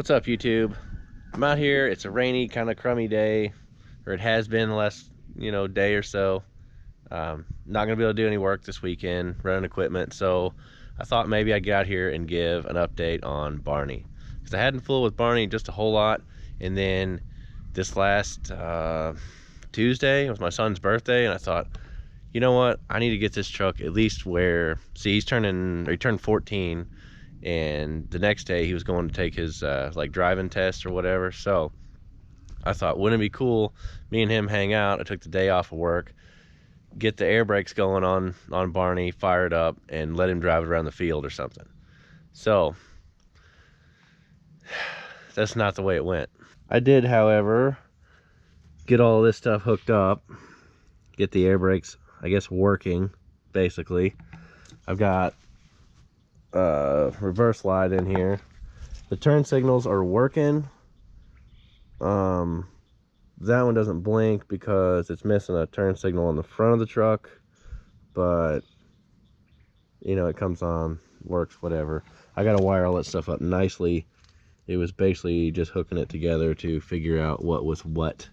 What's up, YouTube? I'm out here. It's a rainy, kind of crummy day, or it has been the last, day or so. Not gonna be able to do any work this weekend, running equipment. So I thought maybe I'd get out here and give an update on Barney, because I hadn't fooled with Barney just a whole lot. And then this last Tuesday was my son's birthday, and I thought, you know what? I need to get this truck at least where, see, he turned 14. And the next day he was going to take his like driving test or whatever. So I thought, wouldn't it be cool, me and him hang out? I took the day off of work, get the air brakes going on Barney, fire it up, and let him drive it around the field or something. So that's not the way it went. I did, however, get all this stuff hooked up, get the air brakes, I guess, working, basically. I've got reverse light in here. The turn signals are working. That one doesn't blink because it's missing a turn signal on the front of the truck, but it comes on, works, whatever. I gotta wire all that stuff up nicely. It was basically just hooking it together to figure out what was what.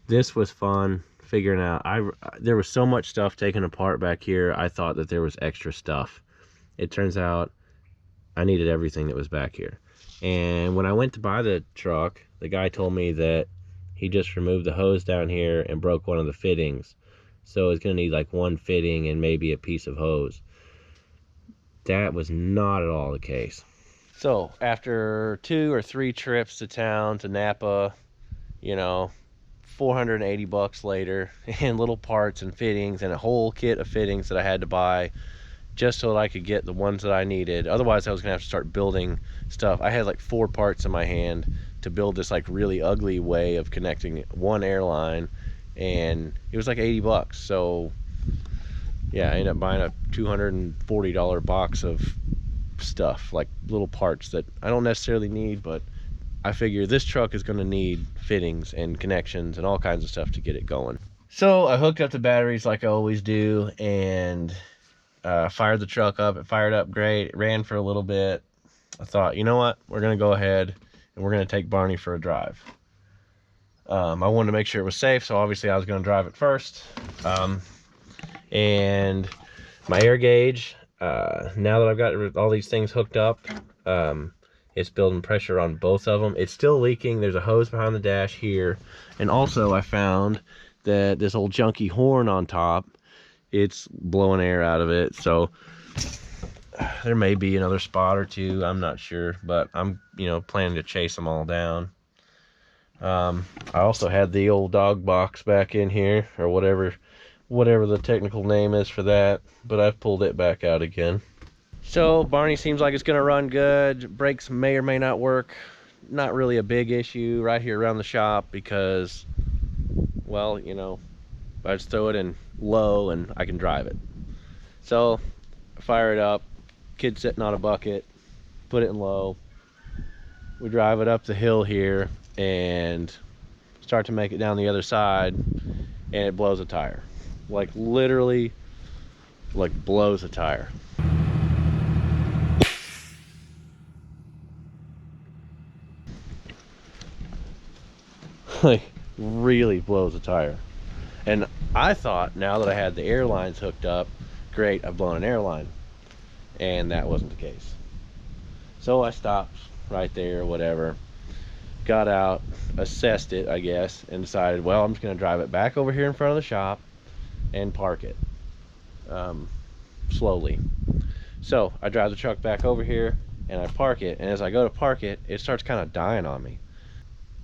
This was fun figuring out. There was so much stuff taken apart back here. I thought that there was extra stuff. It turns out I needed everything that was back here. And when I went to buy the truck, the guy told me that he just removed the hose down here and broke one of the fittings, so it's gonna need like one fitting and maybe a piece of hose. That was not at all the case. So after 2 or 3 trips to town, to Napa, 480 bucks later, and little parts and fittings and a whole kit of fittings that I had to buy just so that I could get the ones that I needed. Otherwise I was gonna have to start building stuff. I had like 4 parts in my hand to build this like really ugly way of connecting one airline, and it was like 80 bucks. So yeah, I ended up buying a $240 box of stuff, like little parts that I don't necessarily need, but I figure this truck is going to need fittings and connections and all kinds of stuff to get it going. So I hooked up the batteries like I always do, and fired the truck up. It fired up great. It ran for a little bit. I thought, you know what? We're going to go ahead and we're going to take Barney for a drive. I wanted to make sure it was safe, so obviously I was going to drive it first. And my air gauge, now that I've got all these things hooked up, it's building pressure on both of them. It's still leaking. There's a hose behind the dash here. And also I found that this old junky horn on top, it's blowing air out of it. So there may be another spot or two, I'm not sure, but I'm planning to chase them all down. I also had the old dog box back in here, or whatever the technical name is for that, but I've pulled it back out again. So Barney seems like it's gonna run good. Brakes may or may not work. Not really a big issue right here around the shop because, well, I just throw it in low and I can drive it. So fire it up, kid sitting on a bucket, put it in low. We drive it up the hill here and start to make it down the other side, and it blows a tire. Like literally, like blows a tire. Like really blows a tire. And I thought, now that I had the airlines hooked up, great, I've blown an airline. And that wasn't the case. So I stopped right there, whatever, got out, assessed it, I guess, and decided, well, I'm just gonna drive it back over here in front of the shop and park it slowly. So I drive the truck back over here and I park it, and as I go to park it, it starts kind of dying on me.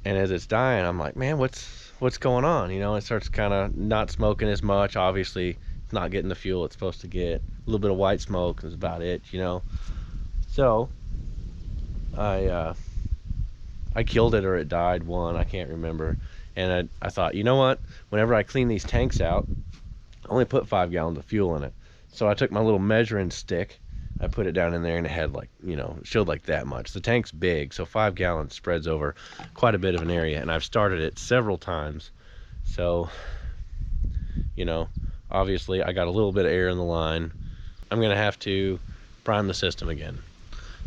And as it's dying, I'm like, man, what's going on? It starts kind of not smoking as much. Obviously it's not getting the fuel it's supposed to get. A little bit of white smoke is about it. So I killed it, or it died, one, I can't remember. And I thought, you know what, whenever I clean these tanks out, I only put 5 gallons of fuel in it. So I took my little measuring stick, I put it down in there, and it had like, it showed like that much. The tank's big, so 5 gallons spreads over quite a bit of an area, and I've started it several times. So, obviously I got a little bit of air in the line. I'm gonna have to prime the system again.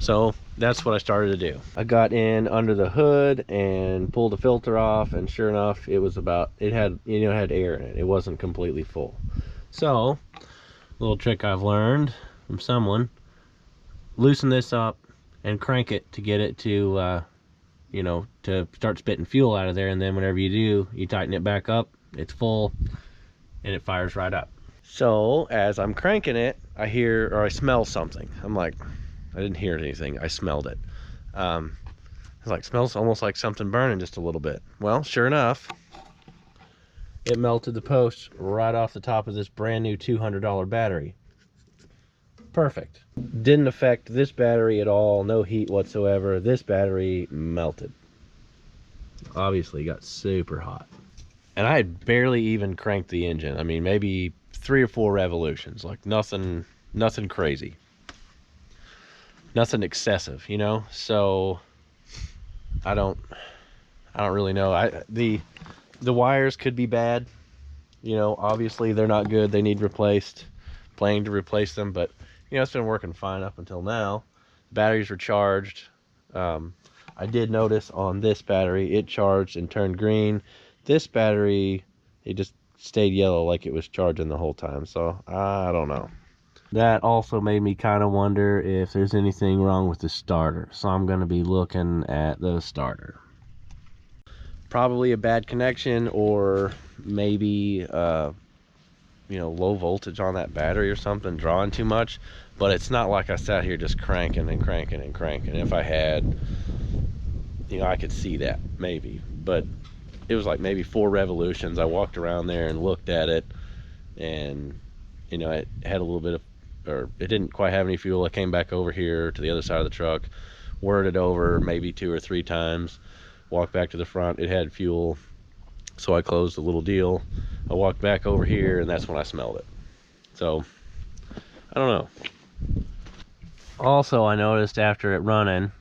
So that's what I started to do. I got in under the hood and pulled the filter off, and sure enough, it was about, it had, you know, it had air in it. It wasn't completely full. So, little trick I've learned from someone, loosen this up and crank it to get it to, you know, to start spitting fuel out of there, and then whenever you do, you tighten it back up, it's full, and it fires right up. So, as I'm cranking it, I hear, or I smell something. I'm like, I didn't hear anything, I smelled it. It's like, smells almost like something burning just a little bit. Well, sure enough, it melted the post right off the top of this brand new $200 battery. Perfect. Didn't affect this battery at all, no heat whatsoever. This battery melted. Obviously got super hot. And I had barely even cranked the engine. I mean, maybe 3 or 4 revolutions, like nothing crazy. Nothing excessive, you know? So I don't really know. The wires could be bad. You know, obviously they're not good. They need replaced. Planning to replace them, but you know, it's been working fine up until now. Batteries were charged. I did notice on this battery, it charged and turned green. This battery, it just stayed yellow like it was charging the whole time. So I don't know. That also made me kind of wonder if there's anything wrong with the starter. So I'm going to be looking at the starter. Probably a bad connection, or maybe you know, low voltage on that battery or something, drawing too much. But it's not like I sat here just cranking and cranking and cranking. If I had, you know, I could see that maybe, but it was like maybe 4 revolutions. I walked around there and looked at it, and you know, it had a little bit of, or it didn't quite have any fuel. I came back over here to the other side of the truck, whirred it over maybe 2 or 3 times, walked back to the front, it had fuel. So I closed the little deal. I walked back over here, and that's when I smelled it. So I don't know. Also, I noticed after it running,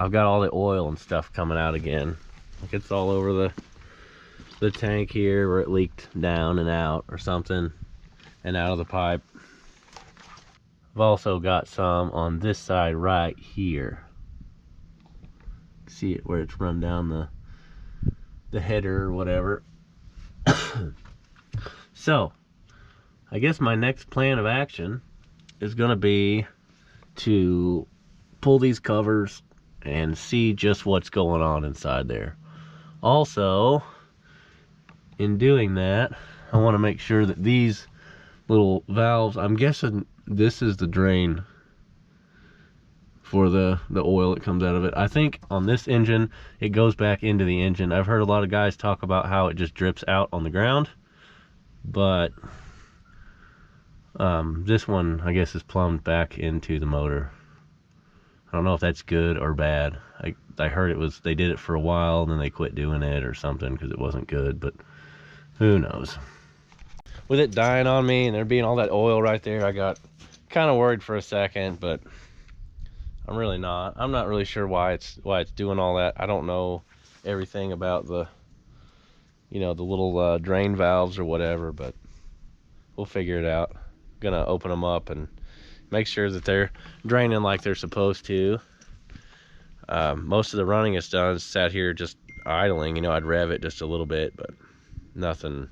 I've got all the oil and stuff coming out again. Like, it's all over the tank here where it leaked down and out or something, and out of the pipe. I've also got some on this side right here. See it where it's run down the header or whatever. So I guess my next plan of action is gonna be to pull these covers and see just what's going on inside there. Also, in doing that, I want to make sure that these little valves, I'm guessing this is the drain for the oil that comes out of it. I think on this engine, it goes back into the engine. I've heard a lot of guys talk about how it just drips out on the ground, but this one, I guess, is plumbed back into the motor. I don't know if that's good or bad. I heard it was, they did it for a while and then they quit doing it or something because it wasn't good, but who knows. With it dying on me and there being all that oil right there, I got kind of worried for a second, but I'm really not. I'm not really sure why it's doing all that. I don't know everything about the, you know, the little drain valves or whatever, but we'll figure it out. Gonna open them up and make sure that they're draining like they're supposed to. Most of the running it's done is sat here just idling. You know, I'd rev it just a little bit, but nothing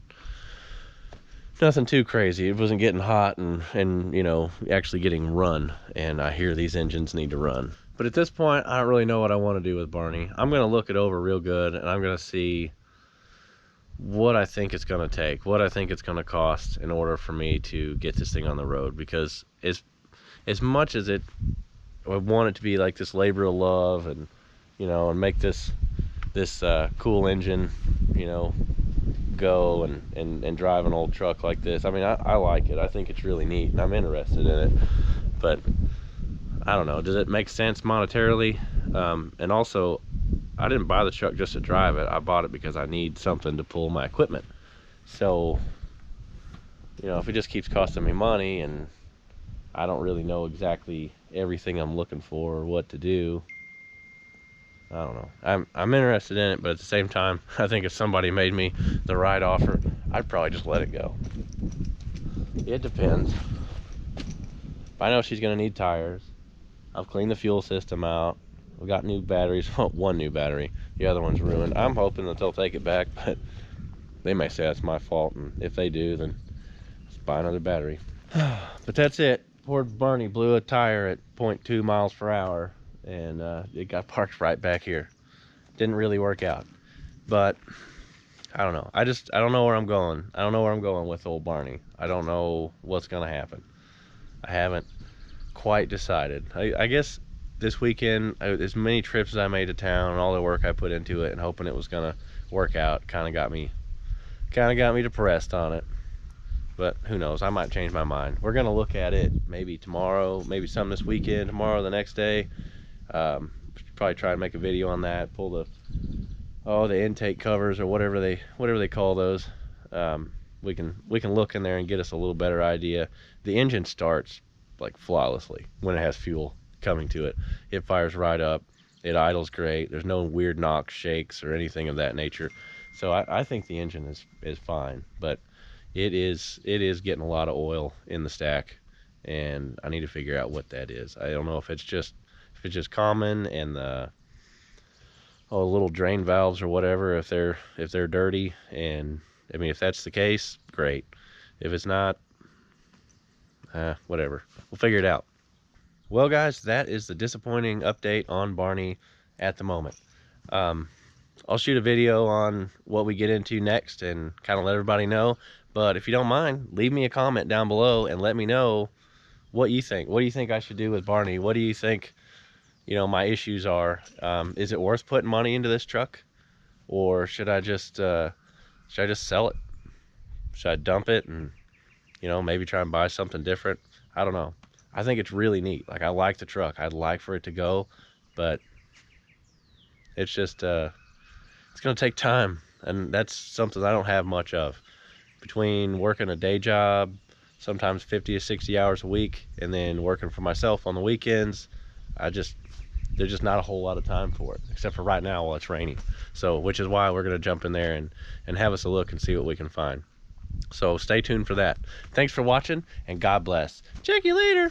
too crazy. It wasn't getting hot and you know, actually getting run, and I hear these engines need to run. But at this point, I don't really know what I want to do with Barney. I'm gonna look it over real good, and I'm gonna see what I think it's gonna take, what I think it's gonna cost in order for me to get this thing on the road. Because as much as I want it to be like this labor of love, and you know, and make this cool engine, you know, go and drive an old truck like this. I mean, I like it. I think it's really neat, and I'm interested in it. But I don't know, does it make sense monetarily? And also, I didn't buy the truck just to drive it. I bought it because I need something to pull my equipment. So, you know, if it just keeps costing me money and I don't really know exactly everything I'm looking for or what to do, I don't know. I'm interested in it, but at the same time, I think if somebody made me the right offer, I'd probably just let it go. It depends. I know she's gonna need tires. I've cleaned the fuel system out. We got new batteries. One new battery. The other one's ruined. I'm hoping that they'll take it back, but they may say that's my fault, and if they do, then let's buy another battery. But that's it. Poor Barney blew a tire at 0.2 miles per hour, and it got parked right back here. Didn't really work out, but I don't know. I don't know where I'm going. I don't know where I'm going with old Barney. I don't know what's gonna happen. I haven't quite decided. I guess this weekend, as many trips as I made to town and all the work I put into it and hoping it was gonna work out, kind of got me depressed on it. But who knows, I might change my mind. We're gonna look at it maybe tomorrow, maybe some this weekend, tomorrow, the next day. Probably try and make a video on that, pull the intake covers or whatever they call those. We can look in there and get us a little better idea. The engine starts like flawlessly when it has fuel coming to it. It fires right up, it idles great, there's no weird knocks, shakes, or anything of that nature. So I think the engine is fine, but it is getting a lot of oil in the stack, and I need to figure out what that is. I don't know if it's just common, and the little drain valves or whatever, if they're dirty. And I mean, if that's the case, great. If it's not, whatever, we'll figure it out. Well guys, that is the disappointing update on Barney at the moment. I'll shoot a video on what we get into next and kind of let everybody know. But if you don't mind, leave me a comment down below and let me know what you think. What do you think I should do with Barney? What do you think, my issues are? Is it worth putting money into this truck, or should I just sell it? Should I dump it and maybe try and buy something different? I don't know. I think it's really neat. Like, I like the truck. I'd like for it to go, but it's just it's gonna take time, and that's something I don't have much of. Between working a day job, sometimes 50 to 60 hours a week, and then working for myself on the weekends, there's just not a whole lot of time for it, except for right now while it's raining. So, which is why we're gonna jump in there and have us a look and see what we can find. So stay tuned for that. Thanks for watching, and God bless. Check you later.